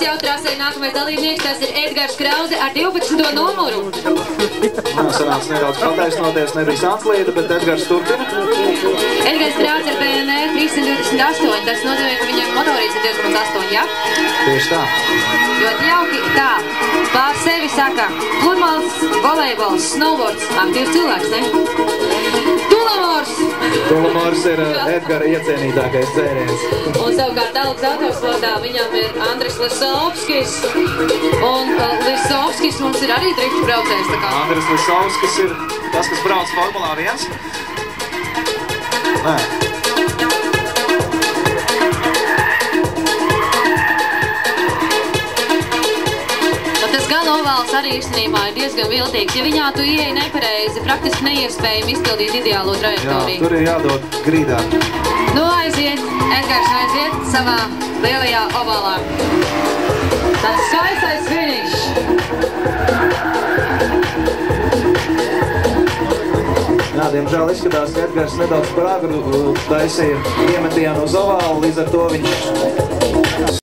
jau trasē nākamais dalībnieks, tas ir Edgars Krause ar 12. numuru. Sanāca nedaudz pataisnoties, nebija Sanslīda, bet Edgars turpina. Edgars brauc ar BNR 328, tas nozīmē, ka viņam motorīts ir 2,8, ja? Tieši tā. Ļoti jauki. Tā, pār sevi saka pludmales, volejbols, snowboards, aktīvs cilvēks, ne? Tulamors! Tulamors ir Edgara iecienītākais dzēriens. Un savukārt Aleks autoslodā viņam ir Andris Lisovskis. Un Lisovskis mums ir arī driftu braucējs, tā kā. Andris Lisovskis ir tas, kas brauc Formulā 1? Nē. Tas gala ovāls arī īstenībā ir diezgan viltīgs. Ja viņā tu ieeji nepareizi, praktiski neiespējami izpildīt ideālo trajektoriju. Jā, tur ir jādod grīdā. Nu, aiziet, Edgars aiziet savā lielajā ovālā. Tas skaistais finišs. Jā, diemžēl izskatās, ka Edgars nedaudz par agru taisīja iemetienu uz ovālu, līdz ar to viņš